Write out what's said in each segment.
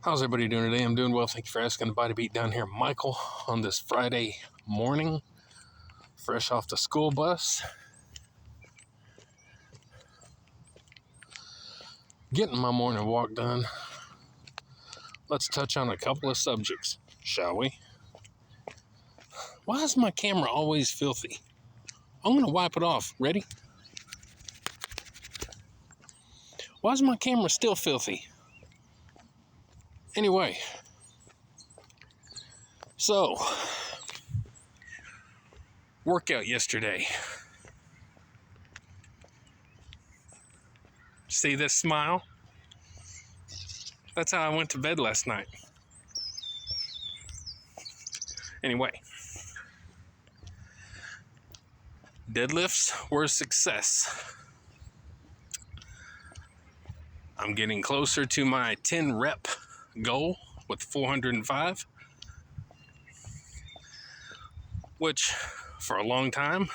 How's everybody doing today? I'm doing well. Thank you for asking. Body beat down here, Michael, on this Friday morning, fresh off the school bus. Getting my morning walk done. Let's touch on a couple of subjects, shall we? Why is my camera always filthy? I'm going to wipe it off. Ready? Why is my camera still filthy? Anyway, so, workout yesterday. See this smile? That's how I went to bed last night. Anyway, deadlifts were a success. I'm getting closer to my 10 rep goal with 405, which for a long time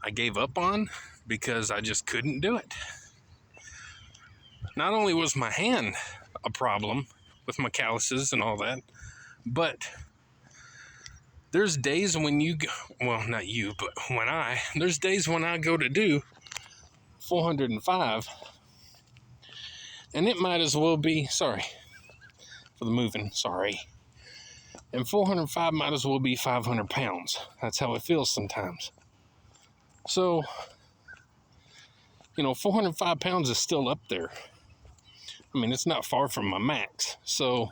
I gave up on because I just couldn't do it. Not only was my hand a problem with my calluses and all that, but there's days when not you, but there's days when I go to do 405, and it might as well be, sorry for the moving, sorry. And 405 might as well be 500 pounds. That's how it feels sometimes. So, 405 pounds is still up there. I mean, it's not far from my max. So,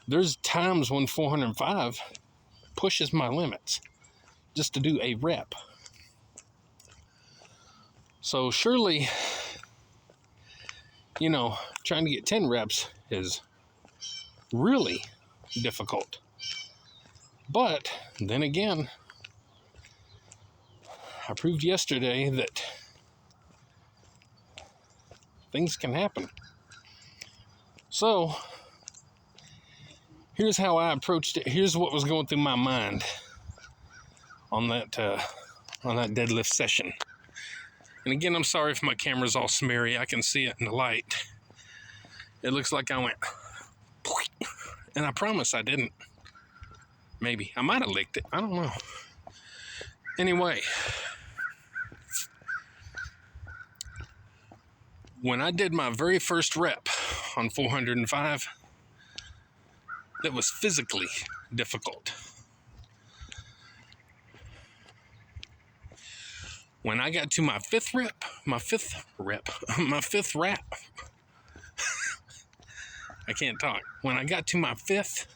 there's times when 405 pushes my limits just to do a rep. So, surely, trying to get 10 reps is really difficult. But then again, I proved yesterday that things can happen. So here's how I approached it. Here's what was going through my mind on that deadlift session. And again, I'm sorry if my camera's all smeary. I can see it in the light. It looks like I went, and I promise I didn't. Maybe. I might have licked it. I don't know. Anyway, when I did my very first rep on 405, that was physically difficult. When I got to my fifth rep, I can't talk. When I got to my fifth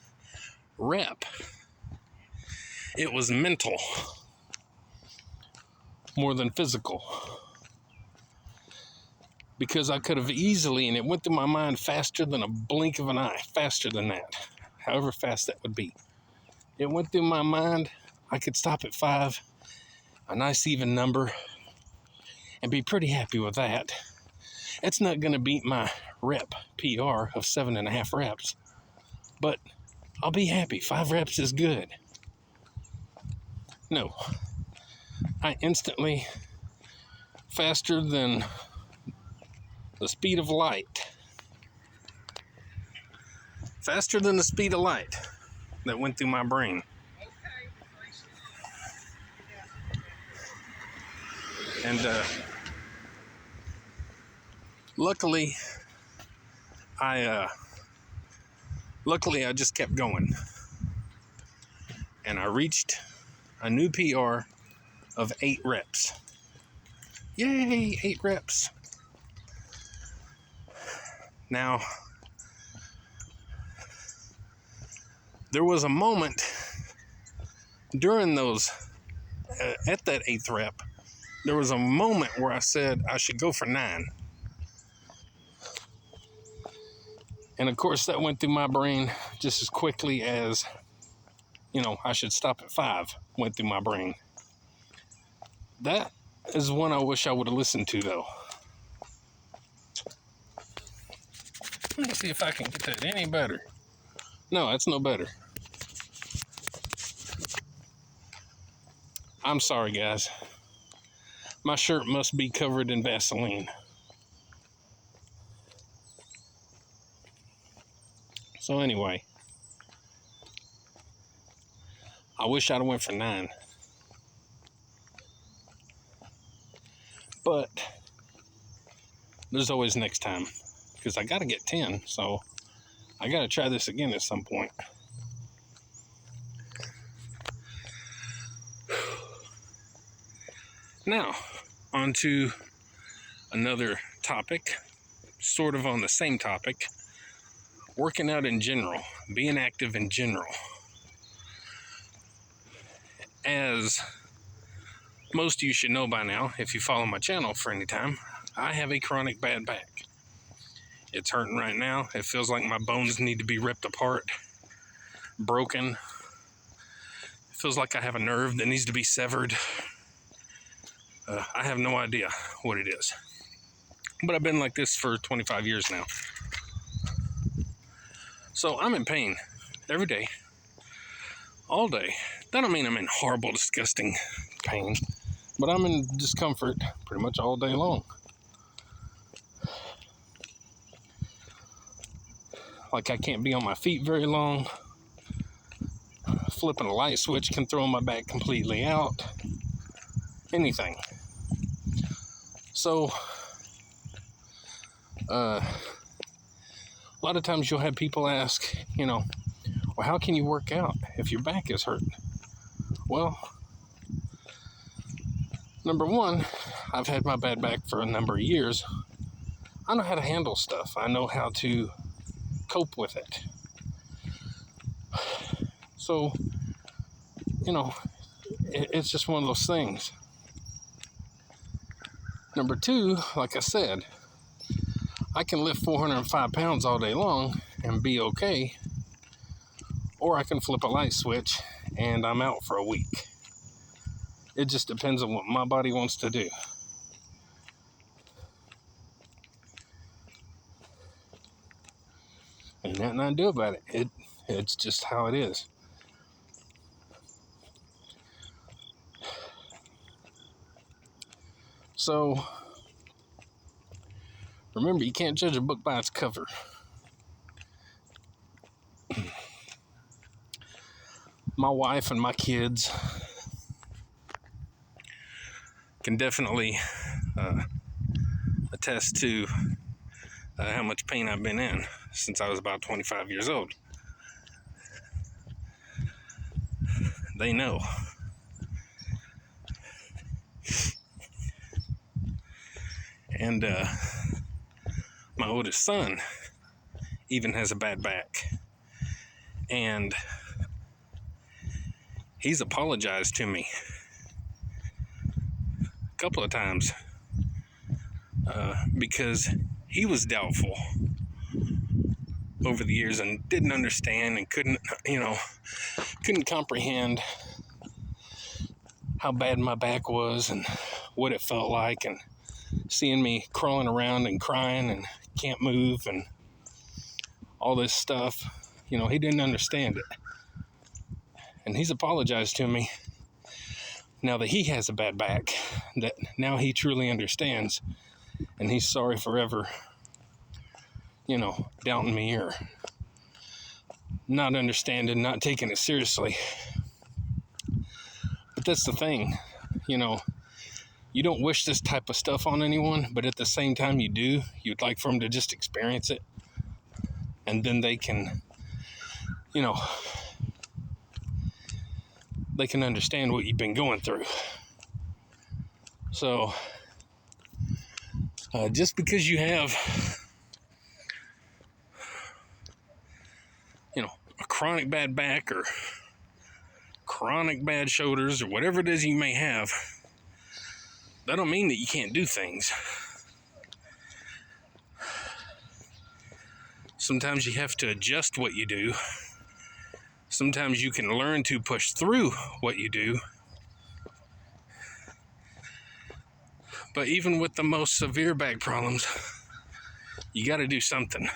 rep, it was mental more than physical. Because I could have easily, and it went through my mind faster than a blink of an eye, faster than that, however fast that would be. It went through my mind, I could stop at 5, a nice even number, and be pretty happy with that. It's not going to beat my rep PR of 7.5 reps, but I'll be happy. 5 reps is good. No, I instantly, faster than the speed of light, that went through my brain. And luckily I just kept going, and I reached a new PR of 8 reps. Yay, 8 reps. Now, there was a moment during those, at that 8th rep, there was a moment where I said I should go for 9. And of course, that went through my brain just as quickly as, I should stop at 5 went through my brain. That is one I wish I would have listened to, though. Let me see if I can get that any better. No, that's no better. I'm sorry, guys. My shirt must be covered in Vaseline. So anyway, I wish I'd have went for 9. But there's always next time, because I got to get 10, so I got to try this again at some point. Now, on to another topic, sort of on the same topic, working out in general, being active in general. As most of you should know by now, if you follow my channel for any time, I have a chronic bad back. It's hurting right now. It feels like my bones need to be ripped apart, broken. It feels like I have a nerve that needs to be severed. I have no idea what it is. But I've been like this for 25 years now. So I'm in pain every day, all day. That don't mean I'm in horrible, disgusting pain, but I'm in discomfort pretty much all day long. Like I can't be on my feet very long. Flipping a light switch can throw my back completely out. Anything. So, a lot of times you'll have people ask, well, how can you work out if your back is hurting? Well, number one, I've had my bad back for a number of years. I know how to handle stuff. I know how to cope with it. So, it's just one of those things. Number two, like I said, I can lift 405 pounds all day long and be okay, or I can flip a light switch and I'm out for a week. It just depends on what my body wants to do. Ain't nothing I can do about it. It's just how it is. So, remember, you can't judge a book by its cover. My wife and my kids can definitely attest to how much pain I've been in since I was about 25 years old. They know. And my oldest son even has a bad back. And he's apologized to me a couple of times because he was doubtful over the years and didn't understand and couldn't comprehend how bad my back was and what it felt like, and seeing me crawling around and crying and can't move and all this stuff. He didn't understand it. And he's apologized to me now that he has a bad back, that now he truly understands, and he's sorry forever, doubting me or not understanding, not taking it seriously. But that's the thing, you don't wish this type of stuff on anyone, but at the same time you do. You'd like for them to just experience it, and then they can, they can understand what you've been going through. So, just because you have, a chronic bad back or chronic bad shoulders or whatever it is you may have, that don't mean that you can't do things. Sometimes you have to adjust what you do. Sometimes you can learn to push through what you do. But even with the most severe back problems, you got to do something.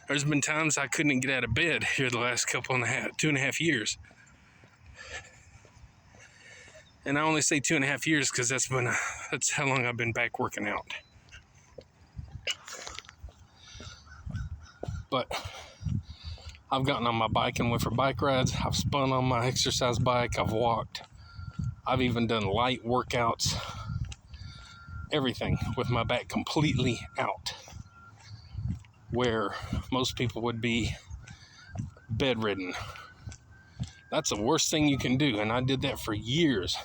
There's been times I couldn't get out of bed here the last 2.5 years. And I only say 2.5 years because that's how long I've been back working out. But I've gotten on my bike and went for bike rides. I've spun on my exercise bike. I've walked. I've even done light workouts. Everything with my back completely out, where most people would be bedridden. That's the worst thing you can do, and I did that for years.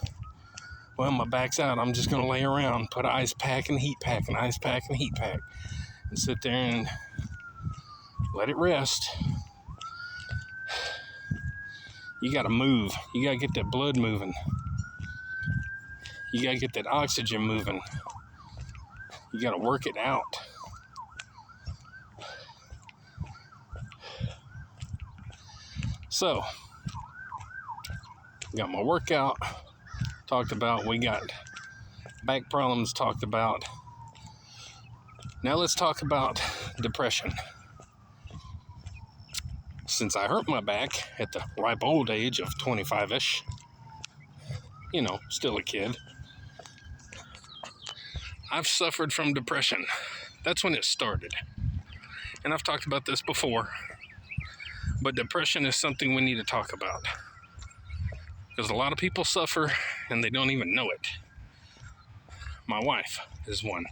Well, my back's out. I'm just going to lay around, put an ice pack and heat pack, and ice pack and heat pack, and sit there and let it rest. You got to move. You got to get that blood moving. You got to get that oxygen moving. You got to work it out. So, got my workout talked about. We got back problems talked about. Now let's talk about depression. Since I hurt my back at the ripe old age of 25-ish, still a kid, I've suffered from depression. That's when it started. And I've talked about this before, but depression is something we need to talk about. Because a lot of people suffer and they don't even know it. My wife is one.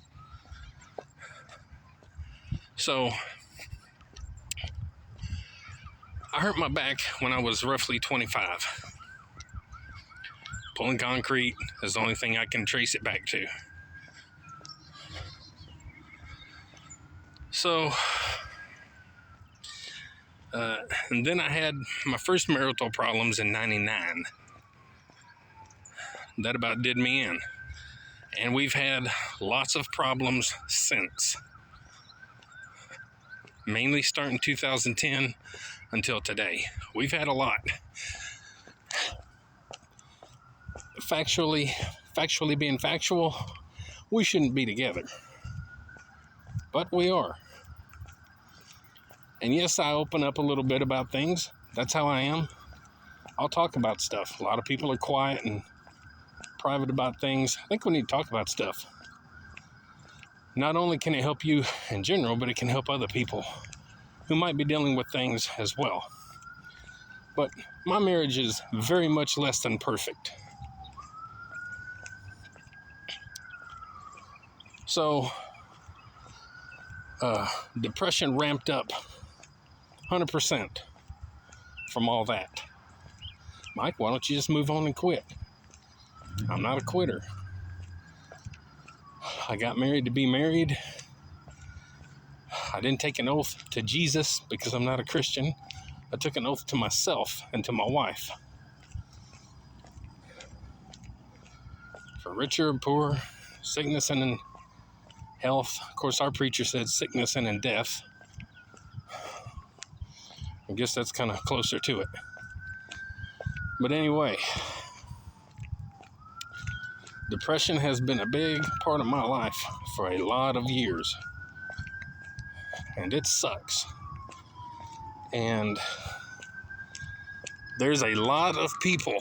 So, I hurt my back when I was roughly 25. Pulling concrete is the only thing I can trace it back to. So, and then I had my first marital problems in 99. That about did me in. And we've had lots of problems since. Mainly starting 2010 until today. We've had a lot. Factually being factual, we shouldn't be together. But we are. And yes, I open up a little bit about things. That's how I am. I'll talk about stuff. A lot of people are quiet and private about things. I think we need to talk about stuff. Not only can it help you in general, but it can help other people who might be dealing with things as well. But my marriage is very much less than perfect. So, depression ramped up 100% from all that. Mike, why don't you just move on and quit? I'm not a quitter. I got married to be married. I didn't take an oath to Jesus because I'm not a Christian. I took an oath to myself and to my wife. For richer and poor, sickness and in health. Of course, our preacher said sickness and in death. I guess that's kind of closer to it. But anyway, depression has been a big part of my life for a lot of years. And it sucks. And there's a lot of people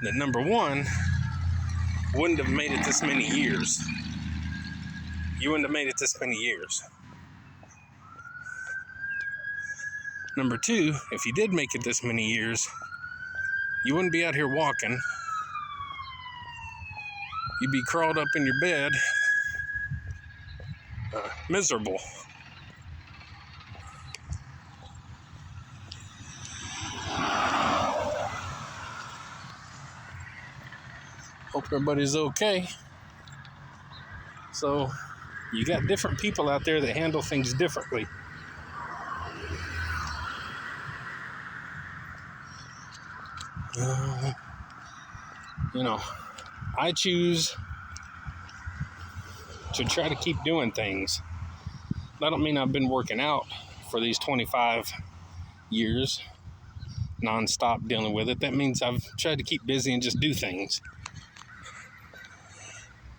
that, number one, wouldn't have made it this many years. You wouldn't have made it this many years. Number two, if you did make it this many years, you wouldn't be out here walking. You'd be crawled up in your bed, miserable. Hope everybody's okay. So, you got different people out there that handle things differently. I choose to try to keep doing things. That don't mean I've been working out for these 25 years, non-stop dealing with it. That means I've tried to keep busy and just do things.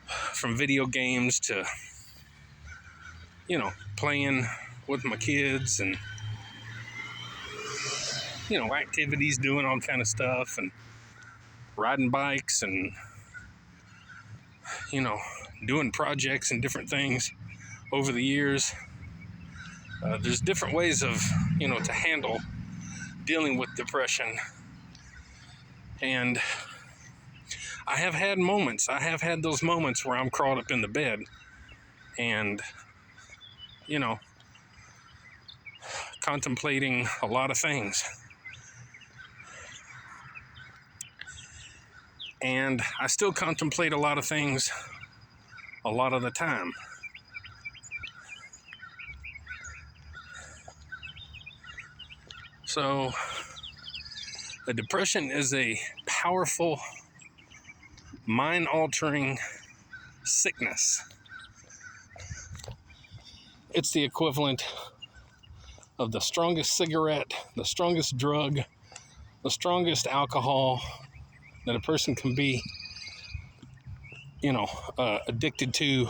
From video games to, playing with my kids and, activities, doing all kind of stuff and riding bikes and, doing projects and different things over the years. There's different ways of, to handle dealing with depression. And I have had those moments where I'm crawled up in the bed and, contemplating a lot of things. And I still contemplate a lot of things a lot of the time. So, the depression is a powerful, mind-altering sickness. It's the equivalent of the strongest cigarette, the strongest drug, the strongest alcohol that a person can be, addicted to,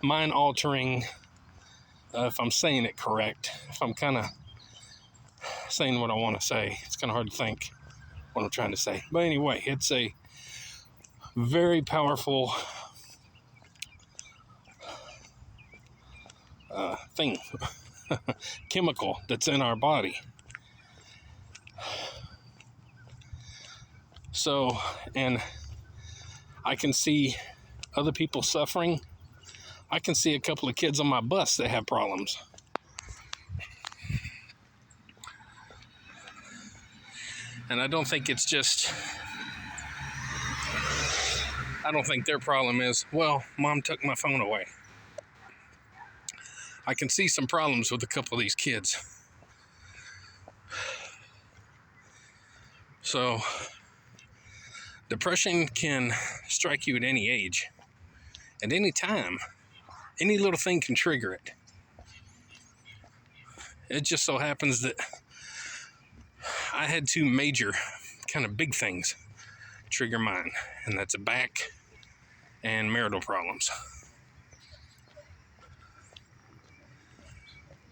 mind-altering, if I'm saying it correct, if I'm kind of saying what I want to say. It's kind of hard to think what I'm trying to say. But anyway, it's a very powerful thing, chemical that's in our body. So, and I can see other people suffering. I can see a couple of kids on my bus that have problems. And I don't think their problem is, well, Mom took my phone away. I can see some problems with a couple of these kids. So, depression can strike you at any age, at any time. Any little thing can trigger it. It just so happens that I had two major, kind of big things trigger mine, and that's a back and marital problems.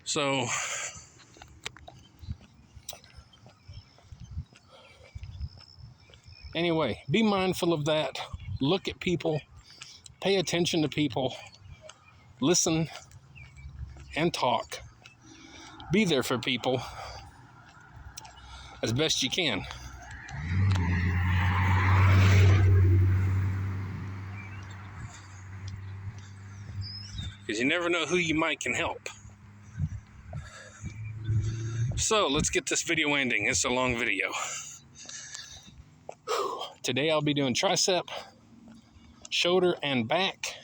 So, anyway, be mindful of that. Look at people, pay attention to people, listen and talk. Be there for people as best you can. Because you never know who you might can help. So let's get this video ending. It's a long video. Today I'll be doing tricep, shoulder, and back.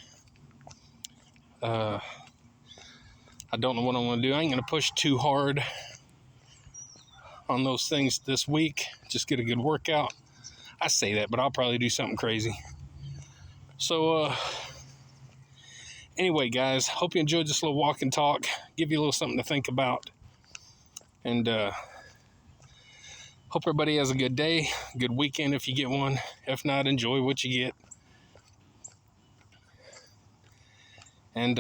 I don't know what I'm going to do. I ain't going to push too hard on those things this week. Just get a good workout. I say that, but I'll probably do something crazy. So, anyway, guys, hope you enjoyed this little walk and talk. Give you a little something to think about. And hope everybody has a good day, good weekend if you get one. If not, enjoy what you get. And,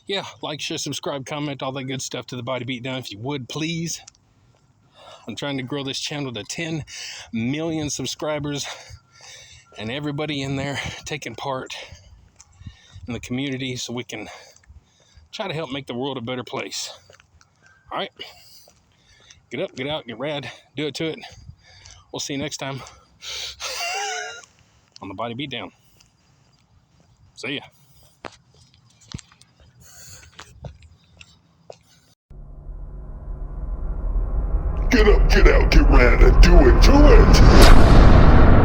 yeah, like, share, subscribe, comment, all that good stuff to the Body Beatdown if you would, please. I'm trying to grow this channel to 10 million subscribers. And everybody in there taking part in the community so we can try to help make the world a better place. All right, get up, get out, get rad, do it to it. We'll see you next time on the Body Beatdown. See ya. Get up, get out, get rad, and do it to it!